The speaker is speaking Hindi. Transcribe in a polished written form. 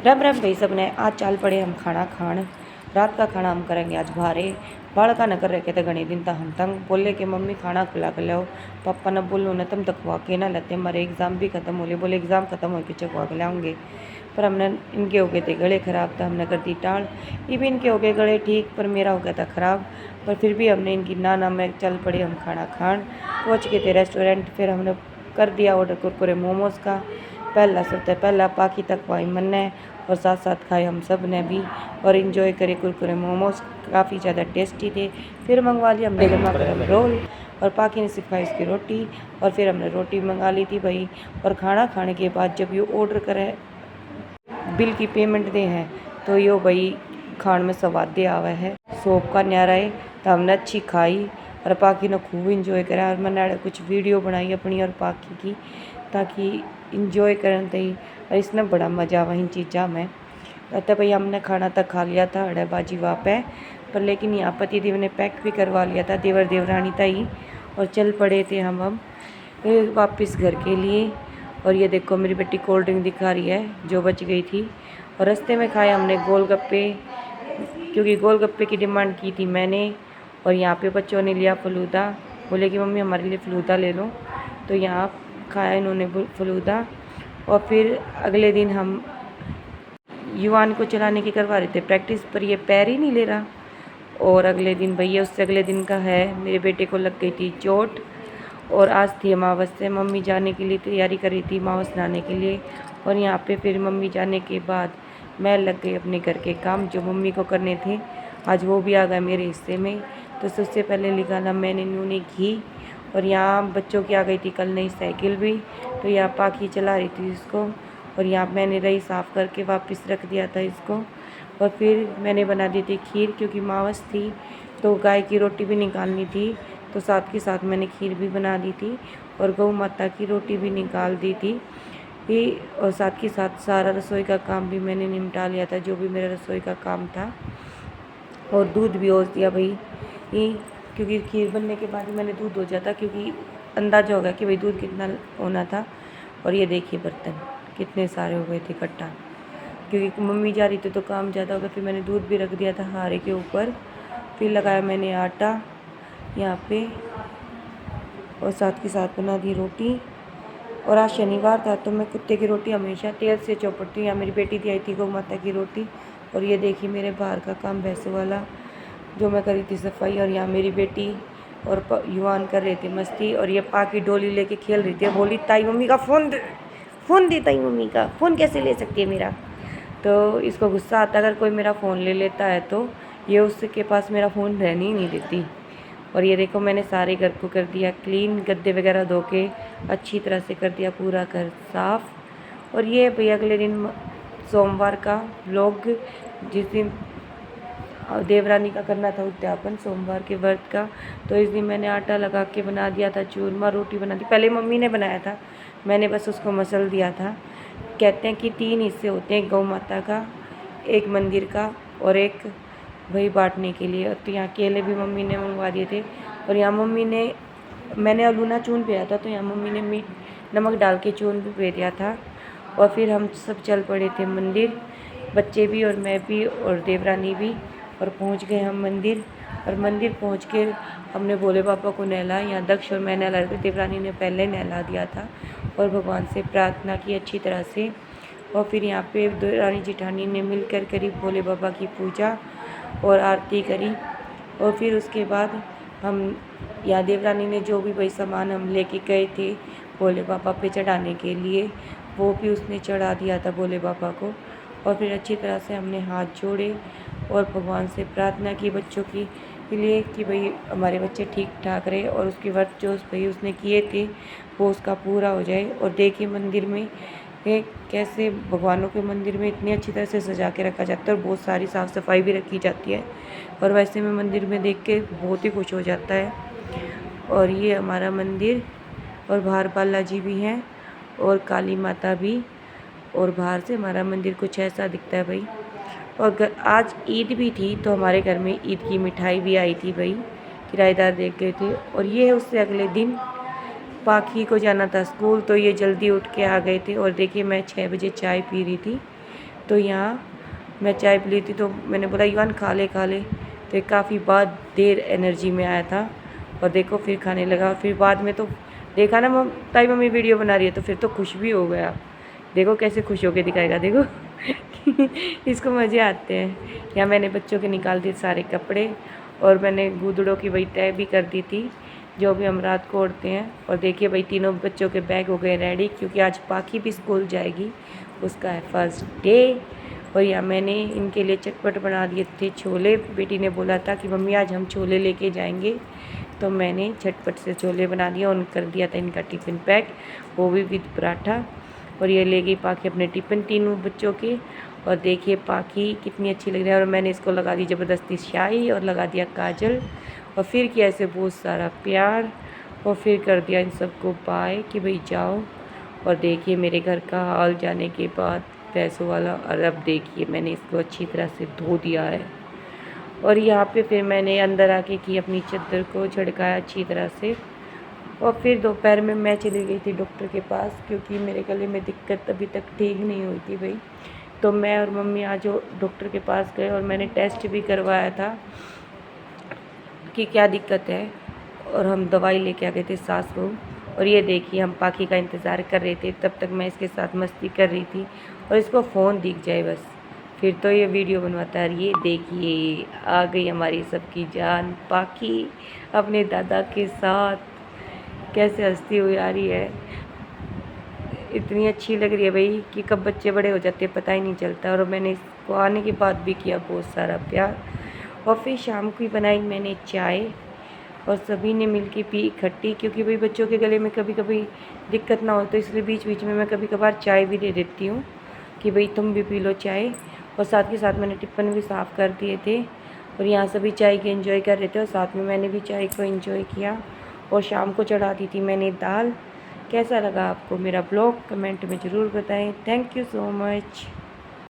रम रम भाई सब ने आज चाल पड़े हम खाना खान। रात का खाना हम करेंगे आज भारे। बालका न कर रखे थे घने दिन तक हम तंग बोले कि मम्मी खाना खिला के लाओ। पापा ने बोलो न तुम तक के ना लेते, हमारे एग्ज़ाम भी ख़त्म हो गए। बोले एग्ज़ाम ख़त्म हो के चखवा के लाऊंगे, पर हमने इनके हो गए थे गले ख़राब था, हमने कर दी टाल। ये भी इनके हो गए गले ठीक, पर मेरा हो गया था ख़राब। पर फिर भी हमने इनकी ना में चल पड़े हम खाना खान। पहुँच गए थे रेस्टोरेंट, फिर हमने कर दिया ऑर्डर कुरकुरे मोमोज़ का। पहला सबसे पहला पाकि तक पाई मन ने, और साथ साथ खाए हम सब ने भी और इन्जॉय करे कुरकुरे मोमोज़, काफ़ी ज़्यादा टेस्टी थे। फिर मंगवा लिया हमने गर्मा गर्म रोल, और पाकि ने सिखाई इसकी रोटी, और फिर हमने रोटी मंगा ली थी भाई। और खाना खाने के बाद जब ये ऑर्डर करें बिल की पेमेंट दे हैं तो यो भाई खान में स्वाद दे आवा है, सोप का न्यारा है। तो हमने अच्छी खाई और पाकि ने खूब इंजॉय करा, और मैंने कुछ वीडियो बनाई अपनी और पाकि की, ताकि इंजॉय करन तई। और इसने बड़ा मज़ा आवा इन चीज़ा में। कहते भाई हमने खाना तक खा लिया था अड़े बाजी वहाँ पे, पर लेकिन यहाँ पति देव ने पैक भी करवा लिया था देवर देवरानी तई, और चल पड़े थे हम वापस घर के लिए। और ये देखो मेरी बेटी कोल्ड ड्रिंक दिखा रही है जो बच गई थी। और रास्ते में खाए हमने गोलगप्पे, क्योंकि गोलगप्पे की डिमांड की थी मैंने। और यहाँ पे बच्चों ने लिया फलूदा, बोले कि मम्मी हमारे लिए फलूदा ले लो, तो यहाँ खाया इन्होंने फलूदा। और फिर अगले दिन हम युवान को चलाने की करवा रहे थे प्रैक्टिस, पर ये पैर ही नहीं ले रहा। और अगले दिन भैया उससे अगले दिन का है, मेरे बेटे को लग गई थी चोट। और आज थी अमावस्या, मम्मी जाने के लिए तैयारी कर रही थी अमावस नहाने के लिए। और यहाँ पे फिर मम्मी जाने के बाद मैं लग गई अपने घर के काम जो मम्मी को करने थे, आज वो भी आ गए मेरे हिस्से में। तो सबसे पहले निकाला मैंने नूने घी, और यहाँ बच्चों की आ गई थी कल नई साइकिल भी, तो यहाँ पाकि चला रही थी इसको। और यहाँ मैंने रही साफ़ करके वापस रख दिया था इसको। और फिर मैंने बना दी थी खीर, क्योंकि मावस थी तो गाय की रोटी भी निकालनी थी, तो साथ के साथ मैंने खीर भी बना दी थी और गौ माता की रोटी भी निकाल दी थी। और साथ के साथ सारा रसोई का काम भी मैंने निपटा लिया था, जो भी मेरा रसोई का काम था। और दूध भी ओस दिया भाई, क्योंकि खीर बनने के बाद मैंने दूध हो जाता, क्योंकि अंदाज़ा हो गया कि भाई दूध कितना होना था। और ये देखिए बर्तन कितने सारे हो गए थे इकट्ठा, क्योंकि मम्मी जा रही थी तो काम ज़्यादा हो गया। फिर मैंने दूध भी रख दिया था हारे के ऊपर। फिर लगाया मैंने आटा यहाँ पे, और साथ के साथ बना दी रोटी। और आज शनिवार था तो मैं कुत्ते की रोटी हमेशा तेल से चौपड़ती हूँ। यहाँ मेरी बेटी दी आई थी गौ माता की रोटी। और ये देखिए मेरे बाहर का काम भैंसों वाला जो मैं करी थी सफाई। और यहाँ मेरी बेटी और युवान कर रहे थे मस्ती, और ये पाकि डोली लेके खेल रही थी। बोली ताई मम्मी का फ़ोन दे, ताई मम्मी का फ़ोन कैसे ले सकती है मेरा। तो इसको गुस्सा आता अगर कोई मेरा फ़ोन ले लेता है, तो ये उसके पास मेरा फ़ोन रहने ही नहीं देती। और ये देखो मैंने सारे घर को कर दिया क्लीन, गद्दे वगैरह धो के अच्छी तरह से कर दिया पूरा घर साफ़। और ये भैया अगले दिन सोमवार का व्लॉग, जिस दिन देवरानी का करना था उद्यापन सोमवार के व्रत का, तो इस दिन मैंने आटा लगा के बना दिया था चूरमा, रोटी बना दी। पहले मम्मी ने बनाया था, मैंने बस उसको मसल दिया था। कहते हैं कि 3 हिस्से होते हैं गौ माता का, एक मंदिर का और एक वही बांटने के लिए। तो यहाँ केले भी मम्मी ने मंगवा दिए थे। और यहाँ मैंने अलूना चून पिया था, तो यहाँ मम्मी ने मीट नमक डाल के चून भी पी दिया था। और फिर हम सब चल पड़े थे मंदिर, बच्चे भी और मैं भी और देवरानी भी। और पहुँच गए हम मंदिर, और मंदिर पहुँच के हमने भोले बाबा को नहलाया। यहाँ दक्ष और मैं नहला रहे थे, देवरानी ने पहले नहला दिया था। और भगवान से प्रार्थना की अच्छी तरह से। और फिर यहाँ पे देवरानी जेठानी ने मिलकर करी भोले बाबा की पूजा और आरती करी। और फिर उसके बाद हम यहाँ देवरानी ने जो भी भाई सामान हम लेके गए थे भोले बाबा पे चढ़ाने के लिए, वो भी उसने चढ़ा दिया था भोले बाबा को। और फिर अच्छी तरह से हमने हाथ जोड़े और भगवान से प्रार्थना की बच्चों की लिए कि भाई हमारे बच्चे ठीक ठाक रहे, और उसके व्रत जो भाई उसने किए थे वो उसका पूरा हो जाए। और देखिए मंदिर में कैसे भगवानों के मंदिर में इतनी अच्छी तरह से सजा के रखा जाता है, और बहुत सारी साफ़ सफाई भी रखी जाती है। और वैसे में मंदिर में देख के बहुत ही खुश हो जाता है। और ये हमारा मंदिर, और बाहर बालाजी भी हैं और काली माता भी, और बाहर से हमारा मंदिर कुछ ऐसा दिखता है भाई। और आज ईद भी थी, तो हमारे घर में ईद की मिठाई भी आई थी भाई, किराएदार देख गए थे। और ये उससे अगले दिन पाकि को जाना था स्कूल, तो ये जल्दी उठ के आ गए थे। और देखिए मैं 6 बजे चाय पी रही थी तो यहाँ मैं चाय पी ली थी, तो मैंने बोला ईवान खा ले। तो काफ़ी बाद देर एनर्जी में आया था और देखो फिर खाने लगा। और फिर बाद में तो देखा ना ताई मम्मी वीडियो बना रही है, तो फिर तो खुश भी हो गया। देखो कैसे खुश होके दिखाएगा, देखो इसको मज़े आते हैं। यहाँ मैंने बच्चों के निकाल दिए सारे कपड़े और मैंने गूदड़ों की वही तय भी कर दी थी जो भी हम रात को ओढ़ते हैं। और देखिए भाई तीनों बच्चों के बैग हो गए रेडी, क्योंकि आज पाखी भी स्कूल जाएगी, उसका है फर्स्ट डे। और यहाँ मैंने इनके लिए चटपट बना दिए थे छोले। बेटी ने बोला था कि मम्मी आज हम छोले लेके जाएंगे, तो मैंने झटपट से छोले बना दिया और कर दिया था इनका टिफ़िन पैक, वो भी विद पराठा। और ये ले गई पाखी अपने टिफ़िन तीनों बच्चों के। और देखिए पाखी कितनी अच्छी लग रही है। और मैंने इसको लगा दी ज़बरदस्ती स्याही और लगा दिया काजल और फिर किया ऐसे बहुत सारा प्यार और फिर कर दिया इन सबको बाय कि भाई जाओ। और देखिए मेरे घर का हाल जाने के बाद पैसों वाला। और अब देखिए मैंने इसको अच्छी तरह से धो दिया है। और यहाँ पे फिर मैंने अंदर आके की अपनी चादर को झड़काया अच्छी तरह से। और फिर दोपहर में मैं चली गई थी डॉक्टर के पास, क्योंकि मेरे गले में दिक्कत अभी तक ठीक नहीं हुई थी भाई। तो मैं और मम्मी आज डॉक्टर के पास गए और मैंने टेस्ट भी करवाया था कि क्या दिक्कत है। और हम दवाई लेके आ गए थे सास बहू। और ये देखिए हम पाखी का इंतज़ार कर रहे थे, तब तक मैं इसके साथ मस्ती कर रही थी और इसको फ़ोन दिख जाए बस फिर तो ये वीडियो बनवाता है। ये देखिए आ गई हमारी सबकी जान पाखी अपने दादा के साथ, कैसे हंसती हुई आ रही है। इतनी अच्छी लग रही है भाई कि कब बच्चे बड़े हो जाते हैं पता ही नहीं चलता। और मैंने इसको आने के बाद भी किया बहुत सारा प्यार। और फिर शाम को ही बनाई मैंने चाय और सभी ने मिलके पी इकट्ठी, क्योंकि भाई बच्चों के गले में कभी कभी दिक्कत ना हो, तो इसलिए बीच बीच में मैं कभी कभार चाय भी दे देती हूँ कि भाई तुम भी पी लो चाय। और साथ के साथ मैंने टिफ़िन भी साफ़ कर दिए थे और यहाँ सभी चाय के एंजॉय कर रहे थे और साथ में मैंने भी चाय को एंजॉय किया। और शाम को चढ़ा दी थी मैंने दाल। कैसा लगा आपको मेरा ब्लॉग कमेंट में ज़रूर बताएं। Thank you so much.